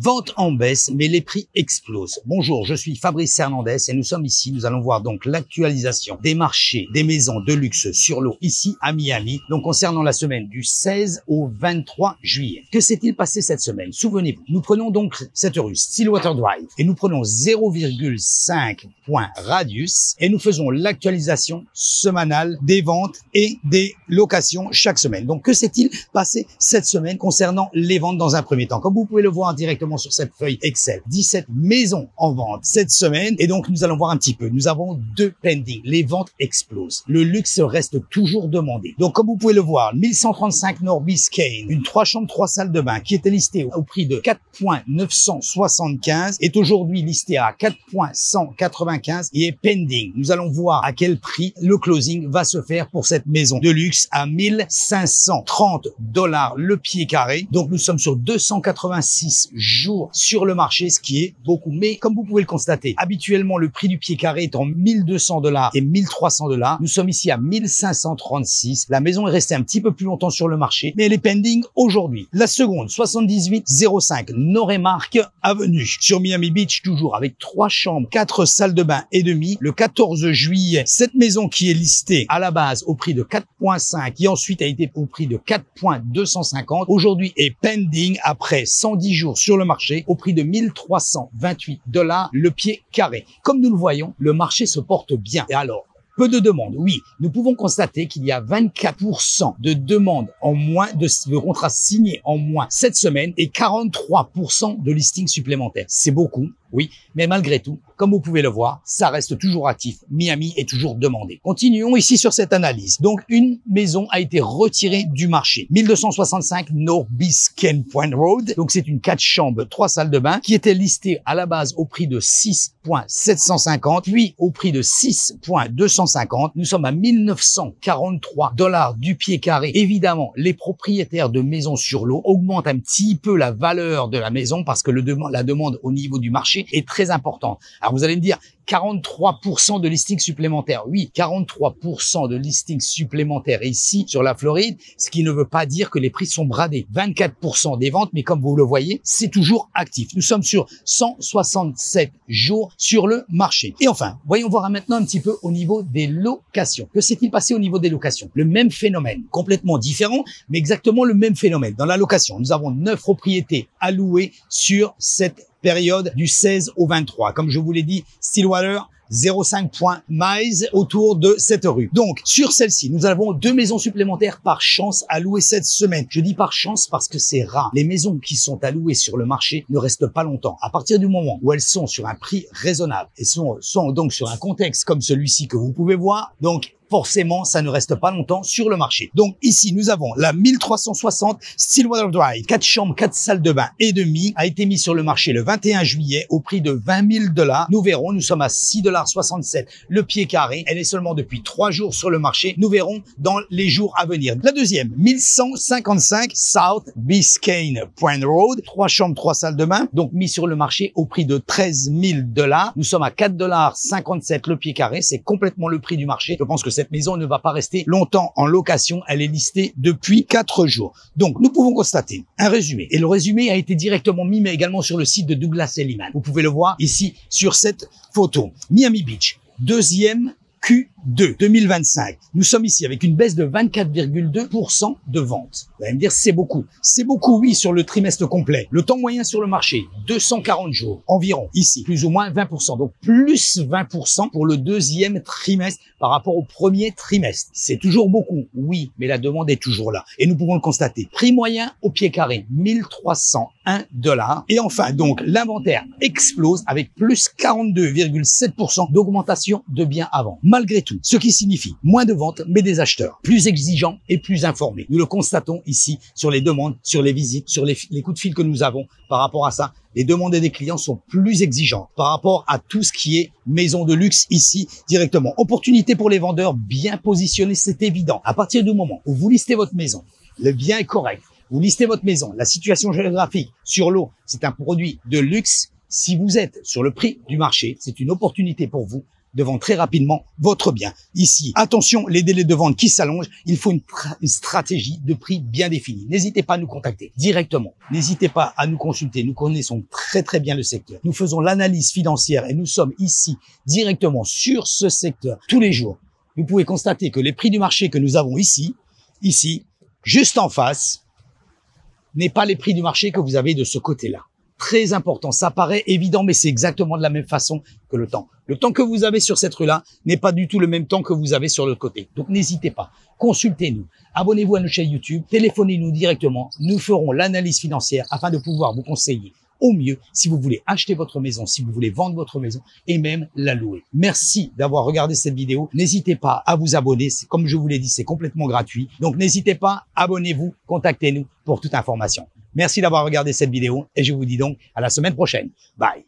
Vente en baisse, mais les prix explosent. Bonjour, je suis Fabrice Hernandez et nous sommes ici. Nous allons voir donc l'actualisation des marchés des maisons de luxe sur l'eau ici à Miami. Donc concernant la semaine du 16 au 23 juillet. Que s'est-il passé cette semaine? Souvenez-vous, nous prenons donc cette rue Stillwater Drive et nous prenons 0,5 points radius et nous faisons l'actualisation semanale des ventes et des locations chaque semaine. Donc que s'est-il passé cette semaine concernant les ventes dans un premier temps? Comme vous pouvez le voir directement sur cette feuille Excel, 17 maisons en vente cette semaine et donc nous allons voir un petit peu. Nous avons deux pending. Les ventes explosent. Le luxe reste toujours demandé. Donc comme vous pouvez le voir, 1135 North Biscayne, une 3 chambres 3 salles de bain qui était listée au prix de 4,975 est aujourd'hui listée à 4,195 et est pending. Nous allons voir à quel prix le closing va se faire pour cette maison de luxe à 1530 $ le pied carré. Donc nous sommes sur 286 jours sur le marché, ce qui est beaucoup. Mais comme vous pouvez le constater, habituellement le prix du pied carré est en 1200 $ et 1300 $. Nous sommes ici à 1536. La maison est restée un petit peu plus longtemps sur le marché, mais elle est pending aujourd'hui. La seconde, 7805 Noremark Avenue sur Miami Beach, toujours avec 3 chambres, 4 salles de bain et demi. Le 14 juillet, cette maison qui est listée à la base au prix de 4,5 qui ensuite a été au prix de 4,250 aujourd'hui est pending après 110 jours sur le marché au prix de 1328 $ le pied carré. Comme nous le voyons, le marché se porte bien. Et alors, peu de demandes, oui. Nous pouvons constater qu'il y a 24% de demandes en moins, de contrats signés en moins cette semaine et 43% de listings supplémentaires. C'est beaucoup, oui, mais malgré tout, comme vous pouvez le voir, ça reste toujours actif. Miami est toujours demandé. Continuons ici sur cette analyse. Donc, une maison a été retirée du marché. 1265 North Biscayne Point Road. Donc, c'est une 4 chambres, 3 salles de bain qui était listée à la base au prix de 6,750, puis au prix de 6,250. Nous sommes à 1943 $ du pied carré. Évidemment, les propriétaires de maisons sur l'eau augmentent un petit peu la valeur de la maison parce que la demande au niveau du marché est très importante. Alors vous allez me dire 43% de listings supplémentaires. Oui, 43% de listings supplémentaires ici sur la Floride, ce qui ne veut pas dire que les prix sont bradés. 24% des ventes, mais comme vous le voyez, c'est toujours actif. Nous sommes sur 167 jours sur le marché. Et enfin, voyons voir maintenant un petit peu au niveau des locations. Que s'est-il passé au niveau des locations? Le même phénomène, complètement différent, mais exactement le même phénomène. Dans la location, nous avons 9 propriétés à louer sur cette période du 16 au 23. Comme je vous l'ai dit, Stillwater, 0,5 points miles autour de cette rue. Donc, sur celle-ci, nous avons 2 maisons supplémentaires par chance à louer cette semaine. Je dis par chance parce que c'est rare. Les maisons qui sont à louer sur le marché ne restent pas longtemps. À partir du moment où elles sont sur un prix raisonnable et sont donc sur un contexte comme celui-ci que vous pouvez voir, donc forcément, ça ne reste pas longtemps sur le marché. Donc ici, nous avons la 1360 Stillwater Drive, 4 chambres, 4 salles de bain et demi, a été mise sur le marché le 21 juillet au prix de 20 000 $. Nous verrons, nous sommes à 6,67 $ le pied carré. Elle est seulement depuis 3 jours sur le marché. Nous verrons dans les jours à venir. La deuxième, 1155 South Biscayne Point Road, 3 chambres, 3 salles de bain, donc mise sur le marché au prix de 13 000 $. Nous sommes à 4,57 $ le pied carré. C'est complètement le prix du marché. Je pense que cette maison ne va pas rester longtemps en location. Elle est listée depuis 4 jours. Donc, nous pouvons constater un résumé. Et le résumé a été directement mis, mais également sur le site de Douglas Elliman. Vous pouvez le voir ici sur cette photo. Miami Beach, deuxième Q2 2025. Nous sommes ici avec une baisse de 24,2% de ventes. Vous allez me dire, c'est beaucoup. C'est beaucoup, oui, sur le trimestre complet. Le temps moyen sur le marché, 240 jours environ. Ici, plus ou moins 20%. Donc, plus 20% pour le deuxième trimestre par rapport au premier trimestre. C'est toujours beaucoup, oui, mais la demande est toujours là. Et nous pouvons le constater. Prix moyen au pied carré, 1301 $. Et enfin, donc, l'inventaire explose avec plus 42,7% d'augmentation de biens à vendre. Malgré tout, ce qui signifie moins de ventes, mais des acheteurs plus exigeants et plus informés. Nous le constatons ici sur les demandes, sur les visites, sur les coups de fil que nous avons par rapport à ça. Les demandes des clients sont plus exigeantes par rapport à tout ce qui est maison de luxe ici directement. Opportunité pour les vendeurs bien positionnés, c'est évident. À partir du moment où vous listez votre maison, le bien est correct, vous listez votre maison, la situation géographique sur l'eau, c'est un produit de luxe. Si vous êtes sur le prix du marché, c'est une opportunité pour vous de vendre très rapidement votre bien. Ici, attention, les délais de vente qui s'allongent, il faut une stratégie de prix bien définie. N'hésitez pas à nous contacter directement. N'hésitez pas à nous consulter. Nous connaissons très bien le secteur. Nous faisons l'analyse financière et nous sommes ici directement sur ce secteur tous les jours. Vous pouvez constater que les prix du marché que nous avons ici, juste en face, n'est pas les prix du marché que vous avez de ce côté-là. Très important, ça paraît évident, mais c'est exactement de la même façon que le temps. Le temps que vous avez sur cette rue-là n'est pas du tout le même temps que vous avez sur l'autre côté. Donc n'hésitez pas, consultez-nous, abonnez-vous à notre chaîne YouTube, téléphonez-nous directement, nous ferons l'analyse financière afin de pouvoir vous conseiller au mieux si vous voulez acheter votre maison, si vous voulez vendre votre maison et même la louer. Merci d'avoir regardé cette vidéo. N'hésitez pas à vous abonner. Comme je vous l'ai dit, c'est complètement gratuit. Donc n'hésitez pas, abonnez-vous, contactez-nous pour toute information. Merci d'avoir regardé cette vidéo et je vous dis donc à la semaine prochaine. Bye.